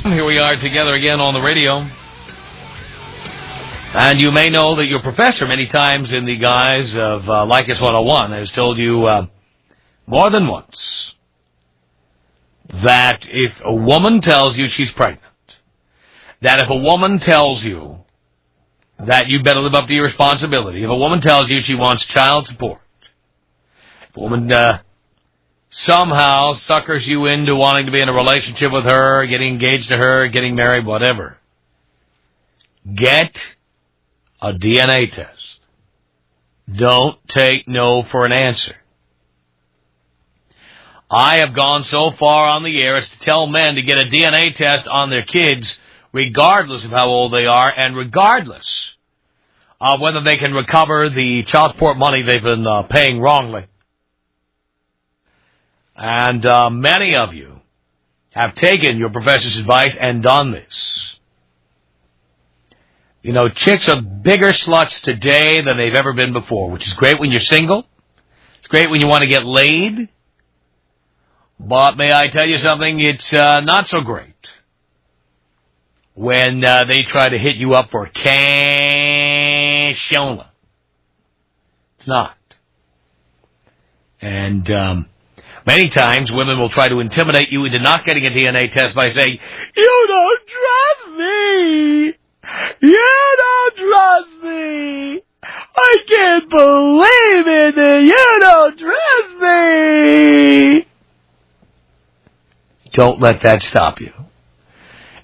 Here we are together again on the radio. And you may know that your professor many times in the guise of Leykis 101 has told you more than once that if a woman tells you she's pregnant, that if a woman tells you that you better live up to your responsibility, if a woman tells you she wants child support, if a woman somehow suckers you into wanting to be in a relationship with her, getting engaged to her, getting married, whatever, get a DNA test. Don't take no for an answer. I have gone so far on the air as to tell men to get a DNA test on their kids, regardless of how old they are, and regardless of whether they can recover the child support money they've been paying wrongly. And many of you have taken your professor's advice and done this. You know, chicks are bigger sluts today than they've ever been before, which is great when you're single. It's great when you want to get laid. But may I tell you something? It's not so great when they try to hit you up for cashola. It's not. And many times women will try to intimidate you into not getting a DNA test by saying, "You don't trust me! You don't trust me! I can't believe it! You don't trust me!" Don't let that stop you.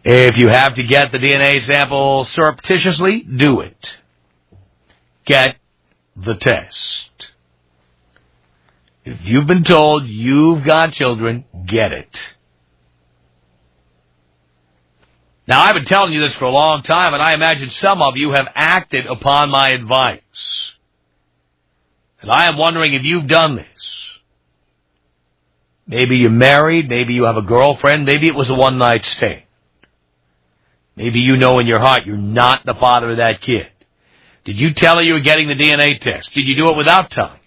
If you have to get the DNA sample surreptitiously, do it. Get the test. If you've been told you've got children, get it. Now, I've been telling you this for a long time, and I imagine some of you have acted upon my advice. And I am wondering if you've done this. Maybe you're married, maybe you have a girlfriend, maybe it was a one-night stand. Maybe you know in your heart you're not the father of that kid. Did you tell her you were getting the DNA test? Did you do it without telling her?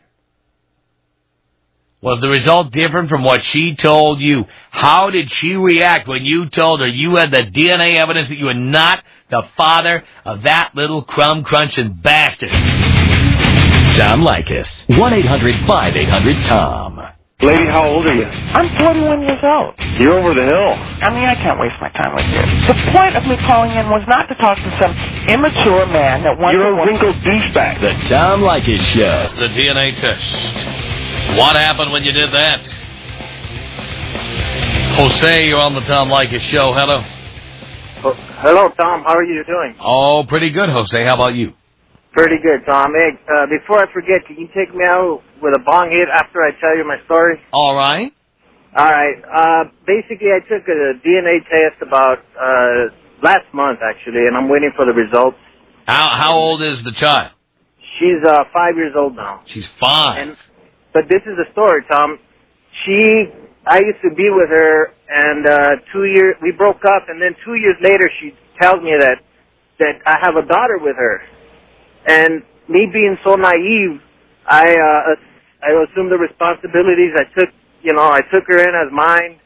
Was the result different from what she told you? How did she react when you told her you had the DNA evidence that you were not the father of that little crumb-crunching bastard? Tom Leykis. 1-800-5800-TOM. Lady, how old are you? I'm 41 years old. You're over the hill. I mean, I can't waste my time with you. The point of me calling in was not to talk to some immature man that wants You're a wrinkled douchebag. The Tom Leykis Show. The DNA test. What happened when you did that? Jose, you're on the Tom Leykis Show. Hello. Oh, hello, Tom. How are you doing? Oh, pretty good, Jose. How about you? Pretty good, Tom. Hey, before I forget, can you take me out with a bong hit after I tell you my story? All right. All right. Basically, I took a DNA test about last month, actually, and I'm waiting for the results. How old is the child? She's 5 years old now. She's 5. But this is the story, Tom. I used to be with her, and we broke up, and then 2 years later, she tells me that I have a daughter with her. And me being so naive, I assumed the responsibilities. I took her in as mine,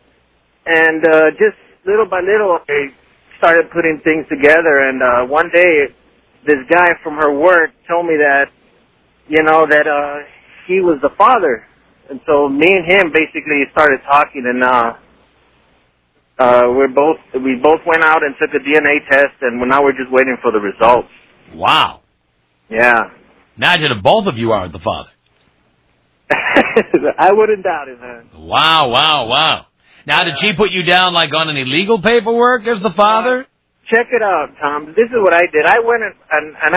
and just little by little, I started putting things together. And one day, this guy from her work told me that he was the father. And so me and him basically started talking, and we both went out and took a DNA test, and now we're just waiting for the results. Wow. Yeah. Imagine if both of you are the father. I wouldn't doubt it, man. Wow. Now, did she put you down like on any legal paperwork as the father? Check it out, Tom. This is what I did. I went and I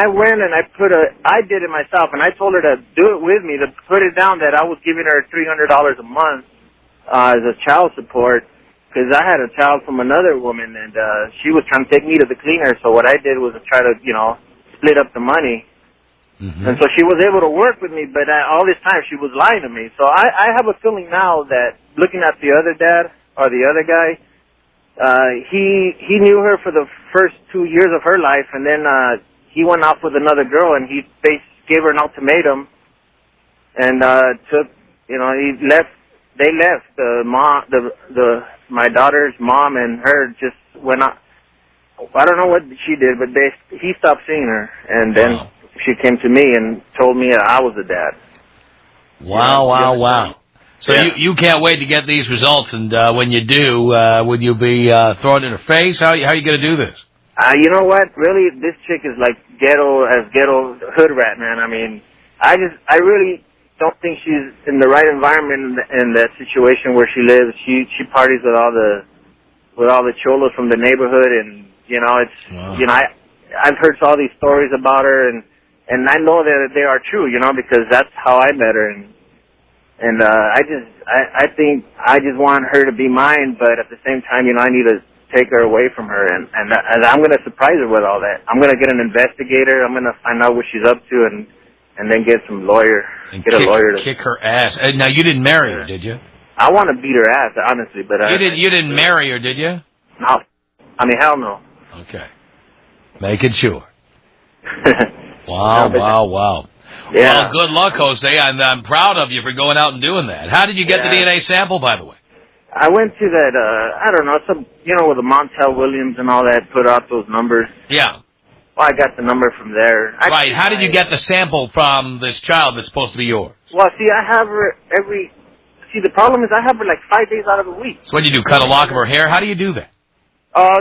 did it myself, and I told her to do it with me, to put it down that I was giving her $300 a month as a child support, because I had a child from another woman, and she was trying to take me to the cleaner. So what I did was try to, split up the money. Mm-hmm. And so she was able to work with me, but all this time she was lying to me. So I have a feeling now that looking at the other dad or the other guy, he knew her for the first 2 years of her life, and then he went off with another girl, and he gave her an ultimatum, and he left they left. My daughter's mom and her just went out. I don't know what she did, but he stopped seeing her, and then she came to me and told me I was the dad. Wow. So you can't wait to get these results, and when you do, would you be throwing it in her face? How are you going to do this? You know what? Really, this chick is like ghetto hood rat, man. I mean, I really don't think she's in the right environment in that situation where she lives. She parties with all the cholos from the neighborhood, and I've heard all these stories about her, and I know that they are true, because that's how I met her, and I think I just want her to be mine, but at the same time, I need to take her away from her, and I'm going to surprise her with all that. I'm going to get an investigator. I'm going to find out what she's up to, and then get some lawyer. And get a lawyer to kick her ass. Now, you didn't marry her, did you? I want to beat her ass, honestly, but you didn't marry her, did you? No. I mean, hell no. Okay. Making sure. Wow. Yeah. Well, good luck, Jose. I'm proud of you for going out and doing that. How did you get the DNA sample, by the way? I went to that, I don't know, with the Montel Williams and all that, put out those numbers. Yeah. Well, I got the number from there. Right. How did you get the sample from this child that's supposed to be yours? Well, see, I have her the problem is I have her like 5 days out of the week. So what do you do, cut a lock of her hair? How do you do that?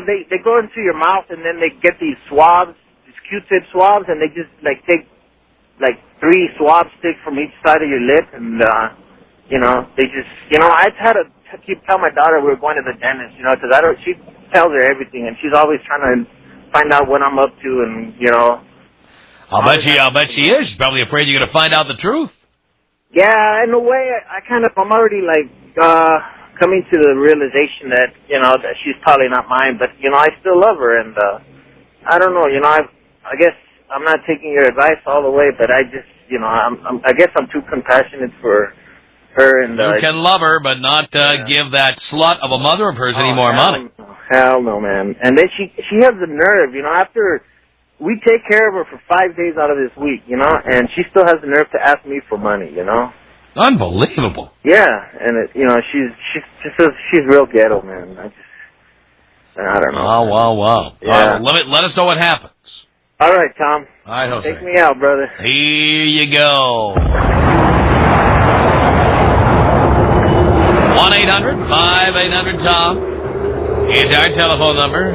They go into your mouth, and then they get these swabs, these Q-tip swabs, and they just, take, 3 swab sticks from each side of your lip, and, they just, I had to keep telling my daughter we were going to the dentist, because she tells her everything, and she's always trying to find out what I'm up to, and, I'll bet she is. She's probably afraid you're going to find out the truth. Yeah, in a way, I'm already, coming to the realization that, that she's probably not mine, but, I still love her, and, I don't know, I guess I'm not taking your advice all the way, but I just, I guess I'm too compassionate for her, and, you can love her, but not, give that slut of a mother of hers any more money. Hell no, man. And then she has the nerve, after we take care of her for 5 days out of this week, and she still has the nerve to ask me for money, Unbelievable. Yeah, and she's real ghetto, man. I don't know. Wow. Yeah. Let us know what happens. All right, Tom. All right, Jose. Take me out, brother. Here you go. 1-800-5800-TOM is our telephone number.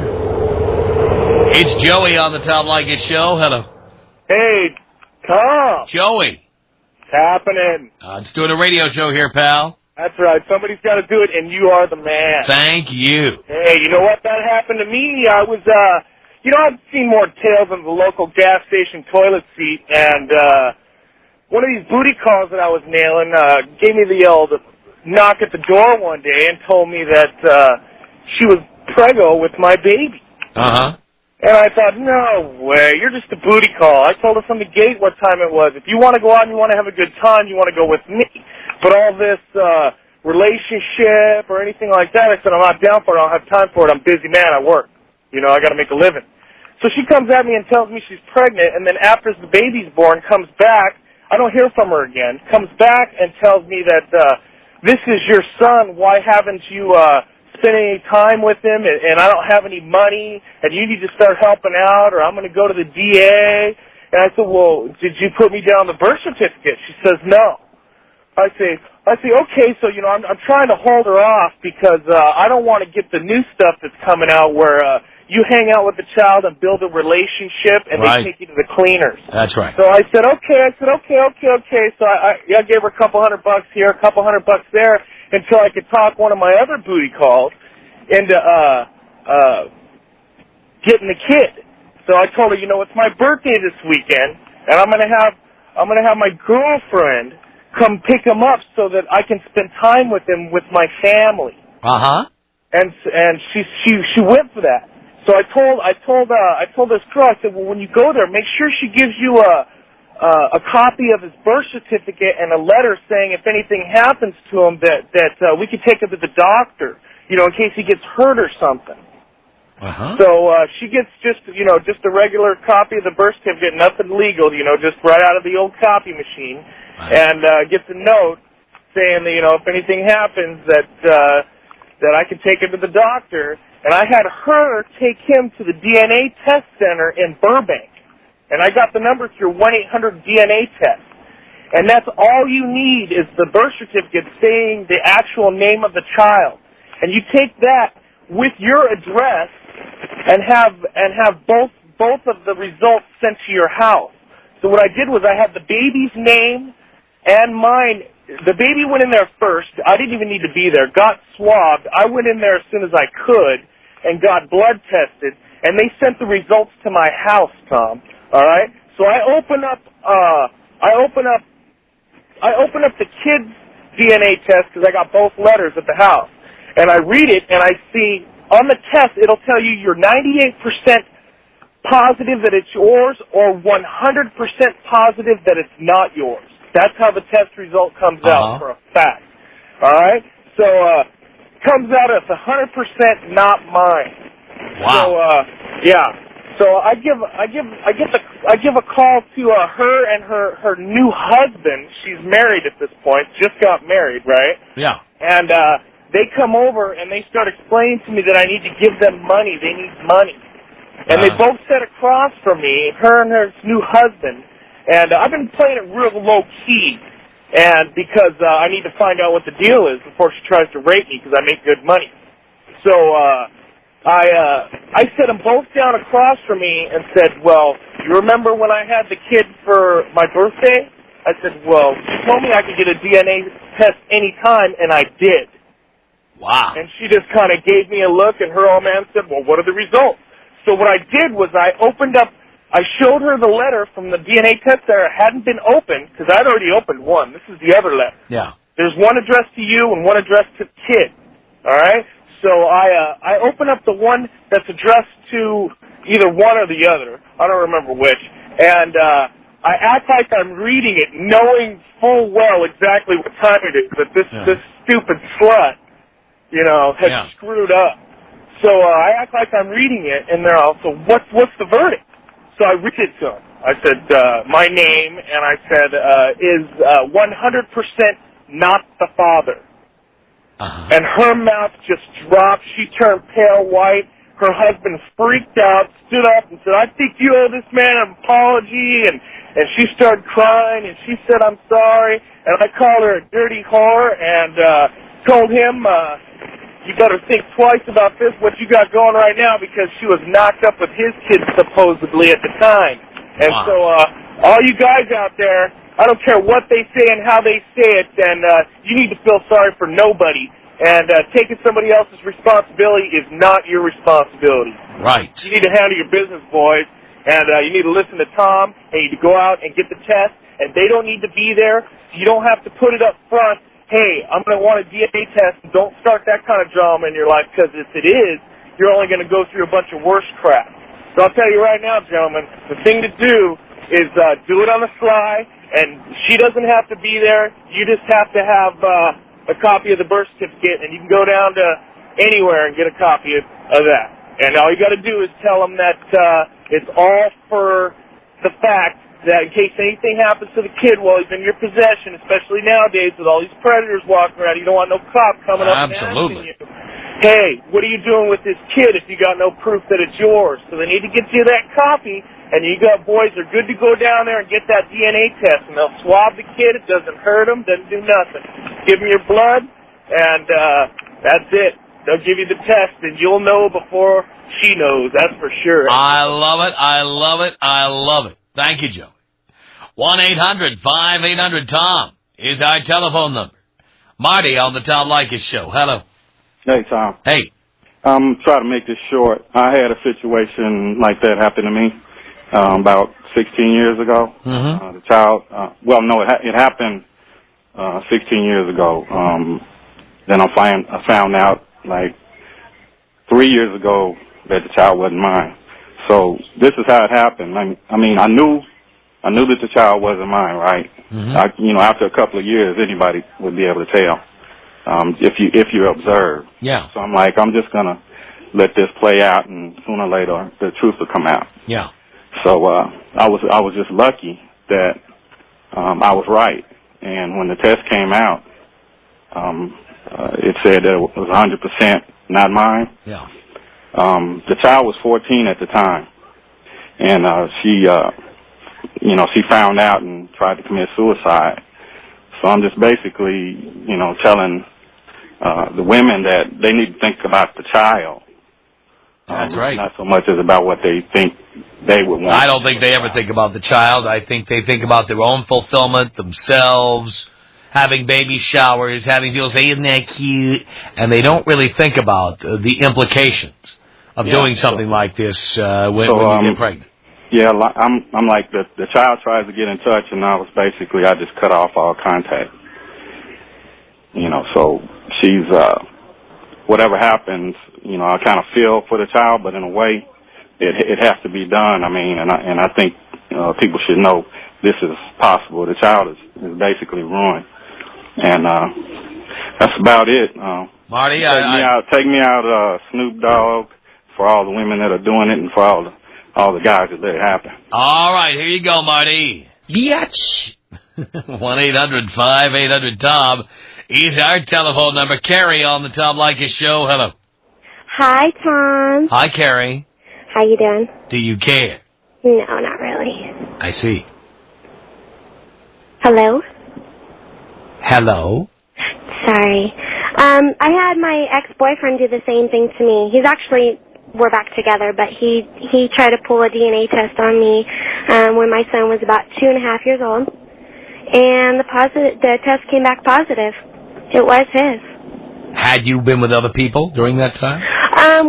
It's Joey on the Tom Leykis Show. Hello. Hey, Tom. Joey. What's happening? It's doing a radio show here, pal. That's right. Somebody's got to do it, and you are the man. Thank you. Hey, you know what? That happened to me. I was, I've seen more tales than the local gas station toilet seat, and one of these booty calls that I was nailing gave me the old knock at the door one day and told me that she was preggo with my baby. Uh-huh. And I thought, no way, you're just a booty call. I told her from the gate what time it was. If you want to go out and you want to have a good time, you want to go with me. But all this relationship or anything like that, I said, I'm not down for it. I don't have time for it. I'm a busy man. I work. I got to make a living. So she comes at me and tells me she's pregnant, and then after the baby's born, comes back. I don't hear from her again. Comes back and tells me that this is your son. Why haven't you spend any time with him, and I don't have any money, and you need to start helping out, or I'm going to go to the DA. And I said, well, did you put me down the birth certificate? She says, no. I say, okay, so, I'm trying to hold her off because I don't want to get the new stuff that's coming out where you hang out with the child and build a relationship, and right. They take you to the cleaners. That's right. So I said, okay. So I gave her a couple $100 here, a couple $100 there, until I could talk one of my other booty calls into getting the kid. So I told her, it's my birthday this weekend, and I'm gonna have my girlfriend come pick him up so that I can spend time with him with my family. Uh-huh. And she went for that. So I told this girl, I said, well, when you go there, make sure she gives you a copy of his birth certificate and a letter saying if anything happens to him that we could take him to the doctor, in case he gets hurt or something. Uh-huh. So she gets just a regular copy of the birth certificate, nothing legal, just right out of the old copy machine, right. And gets a note saying that, if anything happens that I can take him to the doctor. And I had her take him to the DNA test center in Burbank. And I got the number through 1-800-DNA-TEST. And that's all you need is the birth certificate saying the actual name of the child. And you take that with your address and have both of the results sent to your house. So what I did was I had the baby's name and mine. The baby went in there first. I didn't even need to be there. Got swabbed. I went in there as soon as I could and got blood tested, and they sent the results to my house, Tom. All right? So I open up the kid's DNA test because I got both letters at the house. And I read it, and I see on the test it'll tell you you're 98% positive that it's yours or 100% positive that it's not yours. That's how the test result comes out for a fact. All right? So comes out as 100% not mine. Wow. So yeah. So I give a call to her and her new husband. She's married at this point, just got married, right? Yeah. And they come over and they start explaining to me that I need to give them money. They need money. And they both sit across from me, her and her new husband. And I've been playing it real low key, and because I need to find out what the deal is before she tries to rape me because I make good money. So I set them both down across from me and said, well, you remember when I had the kid for my birthday? I said, well, you told me I could get a DNA test anytime, and I did. Wow. And she just kind of gave me a look, and her old man said, well, what are the results? So what I did was I showed her the letter from the DNA test that hadn't been opened, because I'd already opened one. This is the other letter. Yeah. There's one addressed to you and one addressed to the kid. All right? So I open up the one that's addressed to either one or the other. I don't remember which. And I act like I'm reading it, knowing full well exactly what time it is, that this stupid slut, has screwed up. So I act like I'm reading it, and they're all, so what's the verdict? So I read it to him. I said, my name, and I said, is 100% not the father. And her mouth just dropped. She turned pale white. Her husband freaked out, stood up, and said, I think you owe this man an apology. And she started crying, and she said, I'm sorry. And I called her a dirty whore and told him, you better think twice about this, what you got going right now, because she was knocked up with his kids supposedly at the time. And so all you guys out there, I don't care what they say and how they say it, and you need to feel sorry for nobody. And taking somebody else's responsibility is not your responsibility. Right. You need to handle your business, boys, and you need to listen to Tom, and you need to go out and get the test, and they don't need to be there. You don't have to put it up front. Hey, I'm going to want a DNA test. Don't start that kind of drama in your life, because if it is, you're only going to go through a bunch of worse crap. So I'll tell you right now, gentlemen, the thing to do is do it on the sly, and she doesn't have to be there. You just have to have a copy of the birth certificate, and you can go down to anywhere and get a copy of that. And all you got to do is tell them that it's all for the fact that in case anything happens to the kid while he's in your possession, especially nowadays with all these predators walking around, you don't want no cop coming up and asking you, hey, what are you doing with this kid if you got no proof that it's yours? So they need to get you that copy, and you got boys are good to go down there and get that DNA test, and they'll swab the kid. It doesn't hurt him, doesn't do nothing. Give him your blood, and that's it. They'll give you the test, and you'll know before she knows, that's for sure. I love it, I love it, I love it. Thank you, Joe. 1-800-5800-TOM is our telephone number. Marty on the Tom Leykis Show. Hello. Hey, Tom. Hey. Try to make this short. I had a situation like that happen to me about 16 years ago. The child, it happened 16 years ago. Then I found out like 3 years ago that the child wasn't mine. So this is how it happened. I mean, I knew that the child wasn't mine, right? After a couple of years, anybody would be able to tell if you observe. Yeah. So I'm like, I'm just gonna let this play out, and sooner or later the truth will come out. Yeah. So I was just lucky that I was right, and when the test came out, it said that it was 100% not mine. Yeah. The child was 14 at the time, and she found out and tried to commit suicide. So I'm just basically, telling the women that they need to think about the child. That's right. Not so much as about what they think they would want. I don't think they ever think about the child. I think they think about their own fulfillment, themselves, having baby showers, having people say, isn't that cute? And they don't really think about the implications of doing something like this when you get pregnant. Yeah, I'm like, the child tries to get in touch, and I just cut off all contact. So she's, whatever happens, I kind of feel for the child, but in a way, it has to be done. I mean, and I think people should know this is possible. The child is basically ruined, and that's about it. Marty, take me out, Snoop Dogg, for all the women that are doing it, and for all the guys that let it happen. All right, here you go, Marty. Biatch. 1-800-5800-TOM is our telephone number. Carrie on the Tom Leykis Show. Hello. Hi, Tom. Hi, Carrie. How you doing? Do you care? No, not really. I see. Hello? Hello? Sorry. I had my ex-boyfriend do the same thing to me. We're back together, but he tried to pull a DNA test on me when my son was about 2.5 years old, and the test came back positive. It was his. Had you been with other people during that time?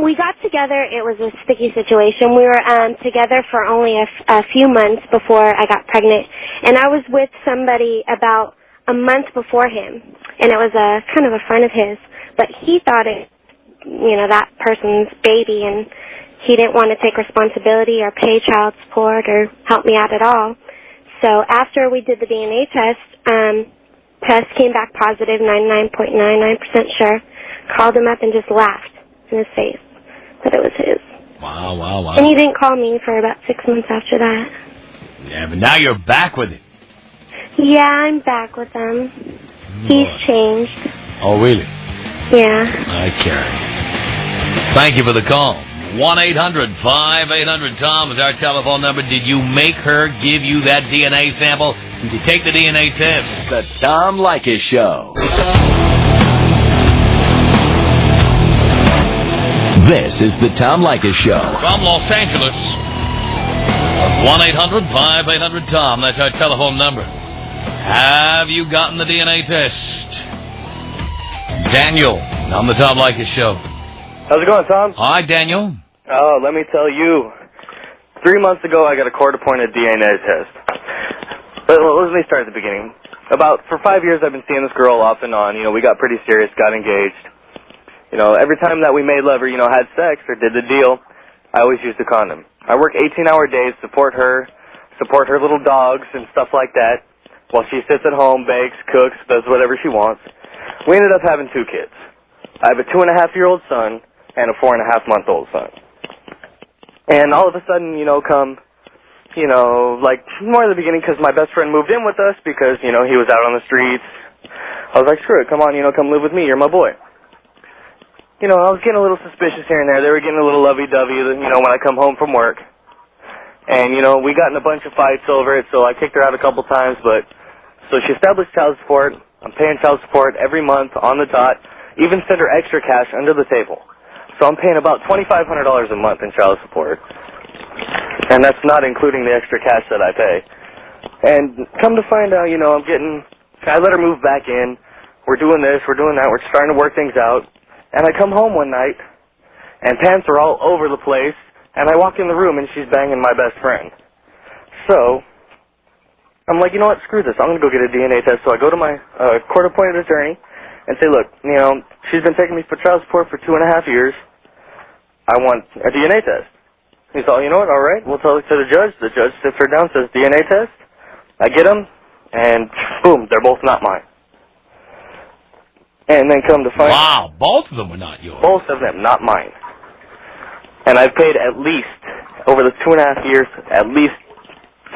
We got together. It was a sticky situation. We were together for only a few months before I got pregnant, and I was with somebody about a month before him, and it was a kind of a friend of his, but he thought it, that person's baby, and he didn't want to take responsibility or pay child support or help me out at all. So after we did the DNA test came back positive, 99.99% sure. Called him up and just laughed in his face that it was his. Wow. And he didn't call me for about 6 months after that. Yeah, but now you're back with him. Yeah, I'm back with him. He's changed. Oh, really? Yeah. I care. Thank you for the call. 1-800-5800-TOM is our telephone number. Did you make her give you that DNA sample? Did you take the DNA test? The Tom Leykis Show. This is the Tom Leykis Show. From Los Angeles. 1-800-5800-TOM. That's our telephone number. Have you gotten the DNA test? Daniel on the Tom Leykis Show. How's it going, Tom? Hi, Daniel. Oh, let me tell you. 3 months ago, I got a court-appointed DNA test. But let me start at the beginning. For 5 years, I've been seeing this girl off and on. We got pretty serious, got engaged. Every time that we made love or, had sex or did the deal, I always used a condom. I work 18-hour days, support her little dogs and stuff like that, while she sits at home, bakes, cooks, does whatever she wants. We ended up having 2 kids. I have a 2.5-year-old son and a 4.5-month-old son. And all of a sudden, come, more in the beginning, because my best friend moved in with us because, he was out on the streets. I was like, screw it, come on, come live with me, you're my boy. I was getting a little suspicious here and there. They were getting a little lovey-dovey, when I come home from work. And, we got in a bunch of fights over it, so I kicked her out a couple times, so she established child support. I'm paying child support every month on the dot, even send her extra cash under the table. So I'm paying about $2,500 a month in child support. And that's not including the extra cash that I pay. And come to find out, I let her move back in. We're doing this, we're doing that, we're starting to work things out. And I come home one night, and pants are all over the place, and I walk in the room, and she's banging my best friend. So I'm like, you know what, screw this. I'm going to go get a DNA test. So I go to my court-appointed attorney and say, look, she's been taking me for child support for 2.5 years. I want a DNA test. He's all, you know what, all right, we'll tell it to the judge. The judge sits her down, says DNA test. I get them, and boom, they're both not mine. And then come to find wow, both of them were not yours. Both of them, not mine. And I've paid at least, over the 2.5 years, at least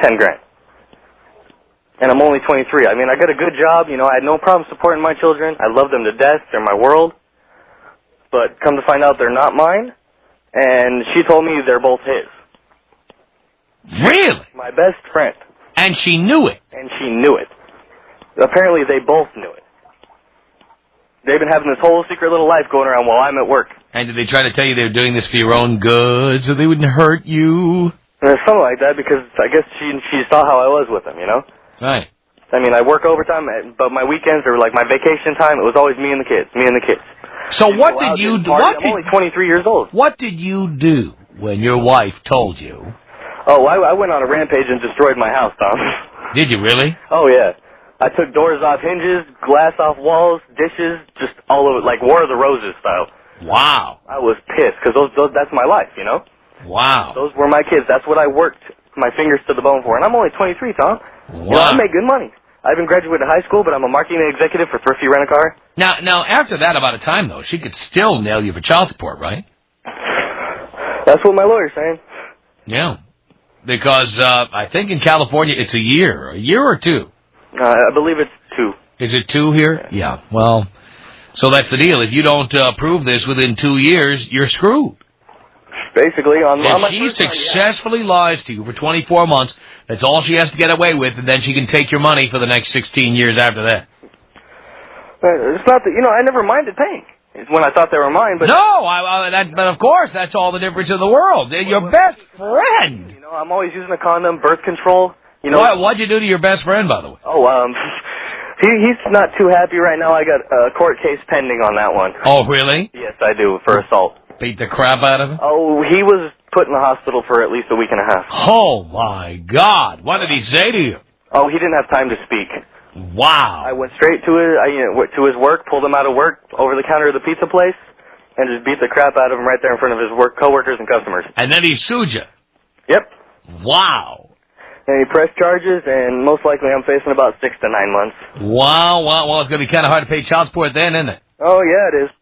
$10,000. And I'm only 23. I mean, I got a good job. You know, I had no problem supporting my children. I love them to death. They're my world. But come to find out, they're not mine. And she told me they're both his. Really? My best friend. And she knew it. And she knew it. Apparently, they both knew it. They've been having this whole secret little life going around while I'm at work. And did they try to tell you they were doing this for your own good so they wouldn't hurt you? Something like that, because I guess she saw how I was with them, you know? Right. I mean, I work overtime, but my weekends are like my vacation time. It was always me and the kids. So what did you do? I'm only 23 years old. What did you do when your wife told you? Oh, I went on a rampage and destroyed my house, Tom. Did you really? Oh, yeah. I took doors off hinges, glass off walls, dishes, just all over, like War of the Roses style. Wow. I was pissed, because that's my life, you know? Wow. Those were my kids. That's what I worked my fingers to the bone for. And I'm only 23, Tom. Wow. You know, I make good money. I haven't graduated high school, but I'm a marketing executive for Thrifty Rent-A-Car. Now, after that about a time, though, she could still nail you for child support, right? That's what my lawyer's saying. Yeah. Because I think in California it's a year or two. I believe it's 2. Is it 2 here? Yeah. Well, so that's the deal. If you don't prove this within 2 years, you're screwed. Basically, if she successfully lies to you for 24 months, that's all she has to get away with, and then she can take your money for the next 16 years after that. It's not that, you know, I never minded paying. It's when I thought they were mine, but... No, but of course, that's all the difference in the world. They're your best friend. You know, I'm always using a condom, birth control, you know... What'd you do to your best friend, by the way? Oh, he's not too happy right now. I got a court case pending on that one. Oh, really? Yes, I do, for assault. Beat the crap out of him? Oh, he was put in the hospital for at least a week and a half. Oh, my God. What did he say to you? Oh, he didn't have time to speak. Wow. I went straight to his work, pulled him out of work, over the counter of the pizza place, and just beat the crap out of him right there in front of his coworkers and customers. And then he sued you? Yep. Wow. And he pressed charges, and most likely I'm facing about 6 to 9 months. Wow. Well, it's going to be kind of hard to pay child support then, isn't it? Oh, yeah, it is.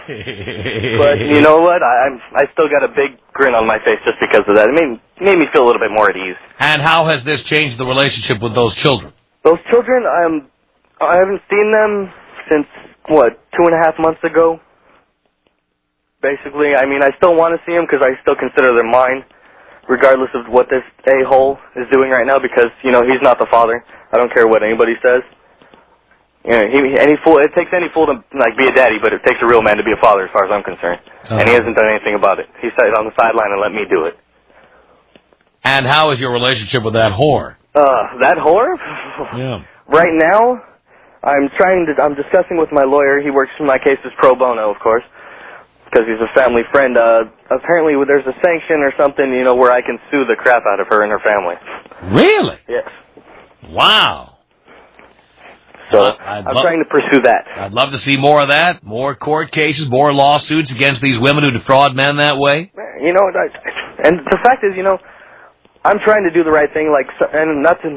But you know what? I still got a big grin on my face just because of that. It made me feel a little bit more at ease. And how has this changed the relationship with those children? Those children, I haven't seen them since, 2.5 months ago? Basically, I mean, I still want to see them because I still consider them mine, regardless of what this a-hole is doing right now, because, you know, he's not the father. I don't care what anybody says. Yeah, it takes any fool to, be a daddy, but it takes a real man to be a father, as far as I'm concerned. And he hasn't done anything about it. He sat on the sideline and let me do it. And how is your relationship with that whore? That whore? Yeah. Right now, I'm discussing with my lawyer. He works my cases pro bono, of course, because he's a family friend. Apparently there's a sanction or something, you know, where I can sue the crap out of her and her family. Really? Yes. Wow. So I'm trying to pursue that. I'd love to see more of that, more court cases, more lawsuits against these women who defraud men that way. You know, and the fact is, you know, I'm trying to do the right thing, and not to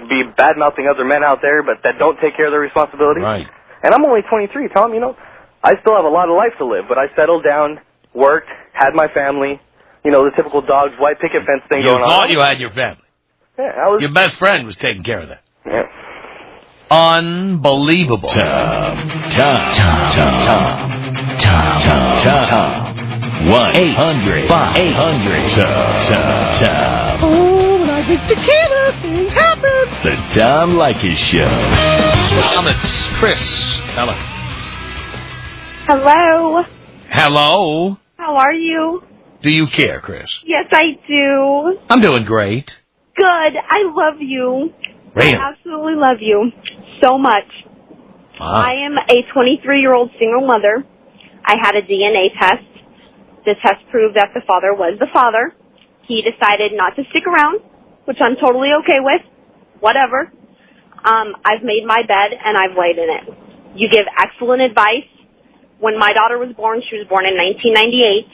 be bad-mouthing other men out there, but that don't take care of their responsibilities. Right. And I'm only 23, Tom. You know, I still have a lot of life to live, but I settled down, worked, had my family. You know, the typical dogs, white picket fence thing going on. You thought you had your family. Yeah, your best friend was taking care of that. Yeah. Unbelievable. Tom. 1-800-5800-TOM. Oh, when I get tequila, things happen. The Tom Leykis Show. Tom, it's Chris. Hello. Hello. Hello. How are you? Do you care, Chris? Yes, I do. I'm doing great. Good. I love you. Really? I absolutely love you so much. Wow. I am a 23-year-old single mother. I had a DNA test. The test proved that the father was the father. He decided not to stick around, which I'm totally okay with. Whatever. I've made my bed, and I've laid in it. You give excellent advice. When my daughter was born, she was born in 1998,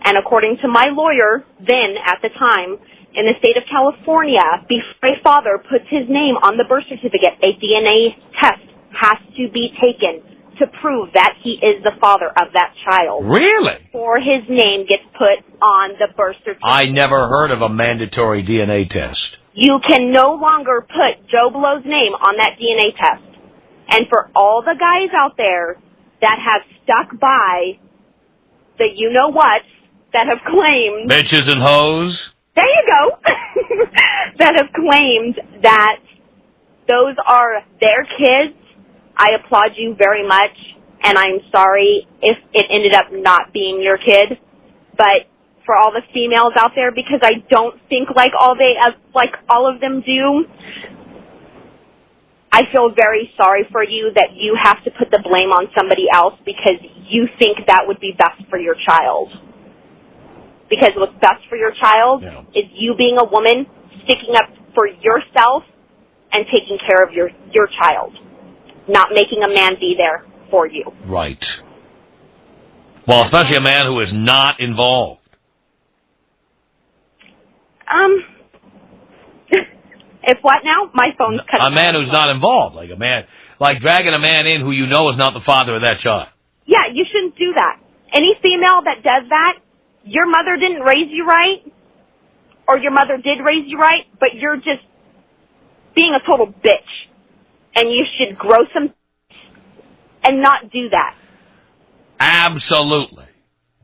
and according to my lawyer, then, at the time, in the state of California, before a father puts his name on the birth certificate, a DNA test has to be taken to prove that he is the father of that child. Really? Or his name gets put on the birth certificate. I never heard of a mandatory DNA test. You can no longer put Joe Blow's name on that DNA test. And for all the guys out there that have stuck by the you-know-whats that have claimed... Bitches and hoes? There you go. That have claimed that those are their kids, I applaud you very much, and I'm sorry if it ended up not being your kid. But for all the females out there, because I don't think like all of them do, I feel very sorry for you that you have to put the blame on somebody else because you think that would be best for your child. Because what's best for your child is you being a woman, sticking up for yourself, and taking care of your child, not making a man be there for you. Right. Well, especially a man who is not involved. If what now? My phone's cut. A man who's not involved, like dragging a man in who you know is not the father of that child. Yeah, you shouldn't do that. Any female that does that, your mother didn't raise you right, or your mother did raise you right, but you're just being a total bitch, and you should grow some and not do that. Absolutely.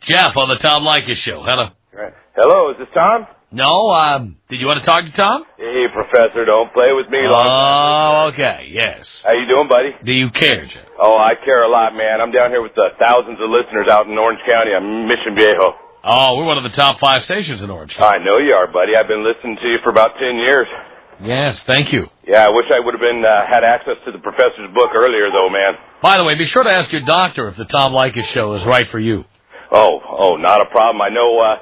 Jeff on the Tom Leykis Show. Hello. Right. Hello, is this Tom? No, did you want to talk to Tom? Hey, Professor, don't play with me. Oh, okay, yes. How you doing, buddy? Do you care, Jeff? Oh, I care a lot, man. I'm down here with thousands of listeners out in Orange County. I'm Mission Viejo. Oh, we're one of the top 5 stations in Orange County. I know you are, buddy. I've been listening to you for about 10 years. Yes, thank you. Yeah, I wish I would have had access to the professor's book earlier, though, man. By the way, be sure to ask your doctor if the Tom Leykis Show is right for you. Oh, not a problem. I know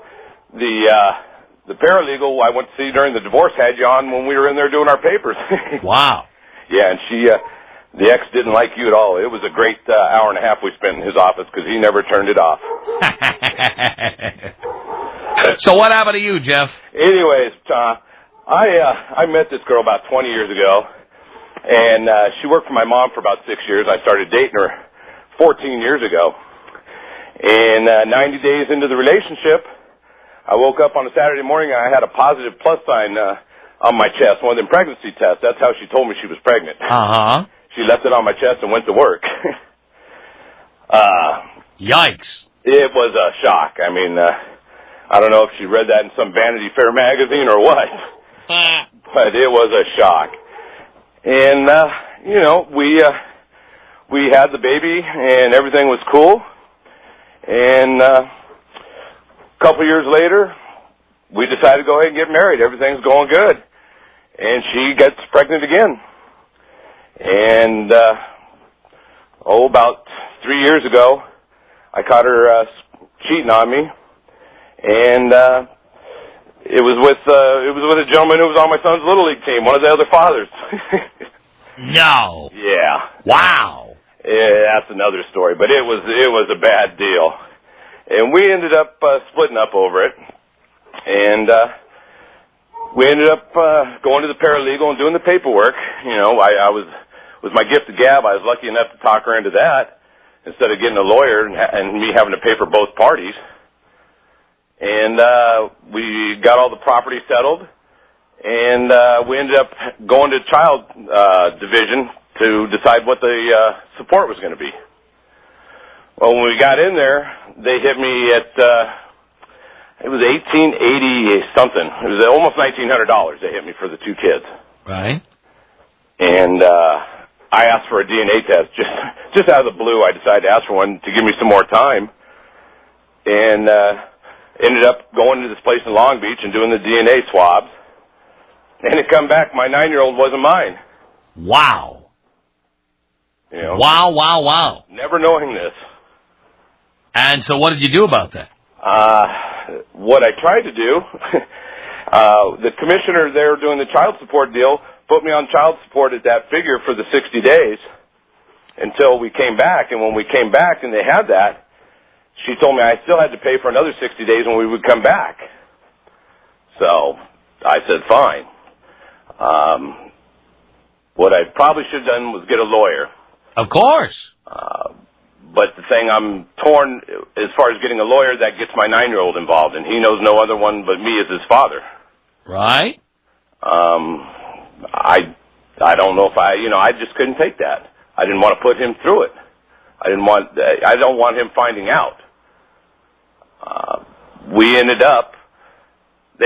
the paralegal I went to see during the divorce had you on when we were in there doing our papers. Wow. Yeah, and the ex didn't like you at all. It was a great hour and a half we spent in his office because he never turned it off. So what happened to you, Jeff? Anyways, I met this girl about 20 years ago, and she worked for my mom for about 6 years. I started dating her 14 years ago. And 90 days into the relationship, I woke up on a Saturday morning and I had a positive plus sign on my chest, one of them pregnancy tests. That's how she told me she was pregnant. Uh-huh. She left it on my chest and went to work. Yikes. It was a shock. I mean, I don't know if she read that in some Vanity Fair magazine or what, but it was a shock. And, we had the baby and everything was cool. And a couple years later, we decided to go ahead and get married. Everything's going good. And she gets pregnant again. And, about 3 years ago, I caught her cheating on me. And it was with a gentleman who was on my son's Little League team, one of the other fathers. No. Yeah. Wow. Yeah, that's another story, but it was a bad deal. And we ended up splitting up over it. And we ended up going to the paralegal and doing the paperwork. You know, I was, with my gift of gab, I was lucky enough to talk her into that instead of getting a lawyer and me having to pay for both parties. And we got all the property settled, and we ended up going to child division to decide what the support was going to be. Well, when we got in there, they hit me at, it was $1,880-something. It was almost $1,900 they hit me for the 2 kids. Right. And I asked for a DNA test. Just out of the blue, I decided to ask for one to give me some more time. And ended up going to this place in Long Beach and doing the DNA swabs. And it come back, my 9-year-old wasn't mine. Wow. You know, Wow. Never knowing this. And so what did you do about that? What I tried to do, the commissioner there doing the child support deal put me on child support at that figure for the 60 days until we came back. And when we came back and they had that, she told me I still had to pay for another 60 days when we would come back. So I said, fine. What I probably should have done was get a lawyer. Of course. But the thing I'm torn as far as getting a lawyer that gets my 9-year-old involved, and he knows no other one but me as his father. Right. I don't know if I just couldn't take that. I didn't want to put him through it. I don't want him finding out. They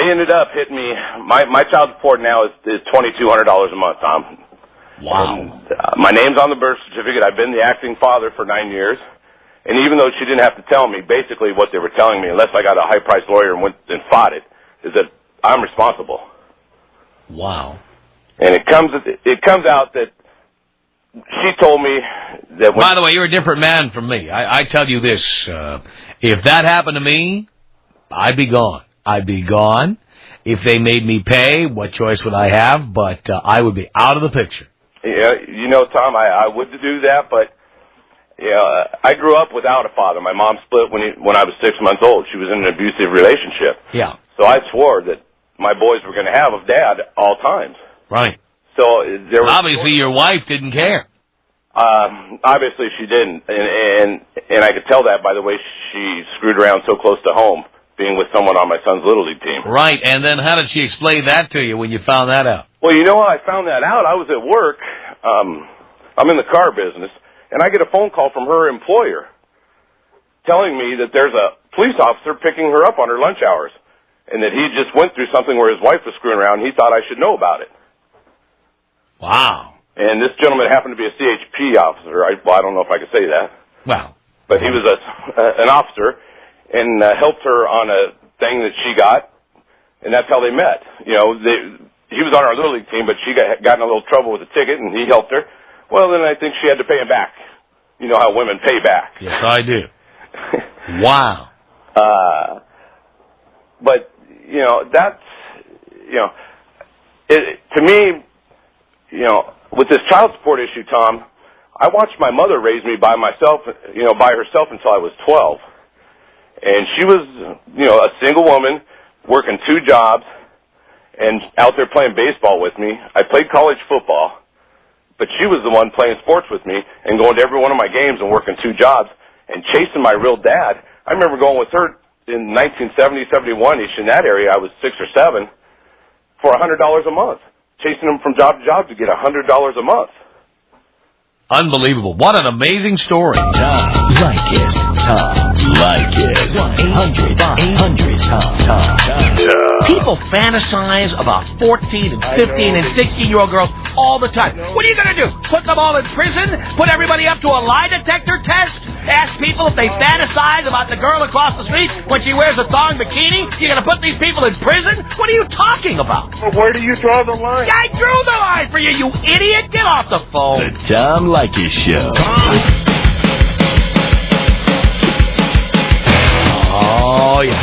ended up hitting me. My child support now is $2,200 a month, Tom. Wow. And, my name's on the birth certificate. I've been the acting father for 9 years. And even though she didn't have to tell me, basically what they were telling me, unless I got a high-priced lawyer and went and fought it, is that I'm responsible. Wow. And it comes out that she told me that... By the way, you're a different man from me. I tell you this. If that happened to me, I'd be gone. I'd be gone. If they made me pay, what choice would I have? But I would be out of the picture. Yeah, Tom, I would do that, but I grew up without a father. My mom split when I was 6 months old. She was in an abusive relationship. Yeah. So I swore that my boys were going to have a dad all times. Right. So there was... Obviously, your wife didn't care. Obviously, she didn't, and I could tell that by the way she screwed around so close to home, being with someone on my son's Little League team. Right, and then how did she explain that to you when you found that out? Well, how I found that out? I was at work. I'm in the car business, and I get a phone call from her employer telling me that there's a police officer picking her up on her lunch hours, and that he just went through something where his wife was screwing around, and he thought I should know about it. Wow. And this gentleman happened to be a CHP officer. I don't know if I could say that. Wow. But he was an officer, and helped her on a thing that she got, and that's how they met. He was on our Little League team, but she got in a little trouble with a ticket, and he helped her. Well, then I think she had to pay him back. You know how women pay back. Yes, I do. Wow. But, that's, to me, with this child support issue, Tom, I watched my mother raise me by herself until I was 12. And she was, a single woman working 2 jobs and out there playing baseball with me. I played college football, but she was the one playing sports with me and going to every one of my games and working 2 jobs and chasing my real dad. I remember going with her in 1970, 71-ish in that area. I was 6 or 7 for $100 a month, chasing him from job to job to get $100 a month. Unbelievable. What an amazing story. Tom Leykis. Tom Leykis. 1-800-800-TOM. People fantasize about 14 and 15 and 16-year-old girls all the time. What are you going to do? Put them all in prison? Put everybody up to a lie detector test? Ask people if they fantasize about the girl across the street when she wears a thong bikini? You're going to put these people in prison? What are you talking about? Well, where do you draw the line? I drew the line for you, you idiot! Get off the phone. The Tom Leykis Show. Oh, yeah.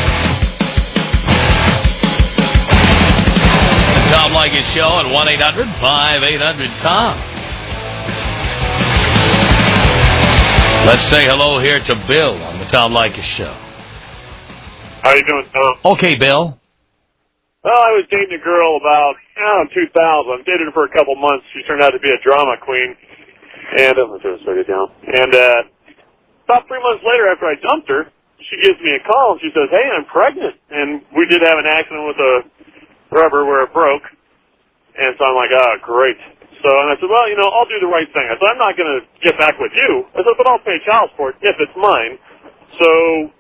The Tom Leykis Show at 1-800-5800-TOM. Let's say hello here to Bill on the Tom Leykis Show. How you doing, Tom? Okay, Bill. Well, I was dating a girl about, 2000. I dated her for a couple months. She turned out to be a drama queen. And, let's slow it down. And, about 3 months later after I dumped her, she gives me a call and she says, hey, I'm pregnant. And we did have an accident with a rubber where it broke. And so I'm like, oh, great. So, and I said, well, I'll do the right thing. I said, I'm not going to get back with you. I said, but I'll pay child support if it's mine. So,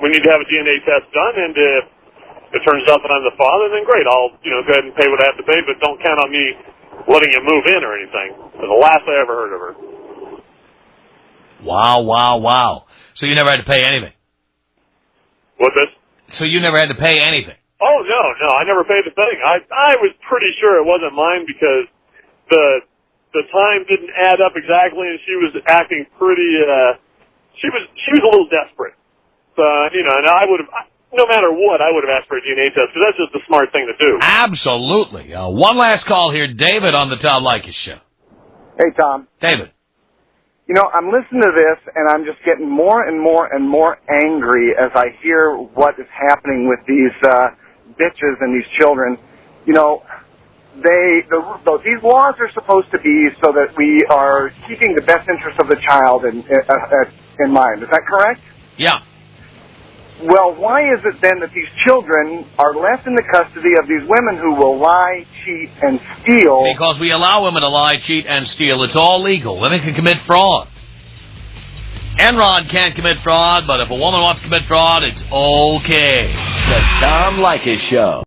we need to have a DNA test done, and if it turns out that I'm the father, then great. I'll, go ahead and pay what I have to pay, but don't count on me letting you move in or anything. That's the last I ever heard of her. Wow, wow, wow. So you never had to pay anything? What's this? So you never had to pay anything? Oh, no, I never paid a thing. I was pretty sure it wasn't mine because the time didn't add up exactly, and she was acting pretty, she was a little desperate. So, and I would have, no matter what, I would have asked for a DNA test, because that's just the smart thing to do. Absolutely. One last call here. David on the Tom Leykis Show. Hey, Tom. David. I'm listening to this, and I'm just getting more and more and more angry as I hear what is happening with these bitches and these children. these laws are supposed to be so that we are keeping the best interest of the child in mind. Is that correct? Yeah. Well, why is it then that these children are left in the custody of these women who will lie, cheat, and steal? Because we allow women to lie, cheat, and steal. It's all legal. Women can commit fraud. Enron can't commit fraud, but if a woman wants to commit fraud, it's okay. The Tom Leykis Show.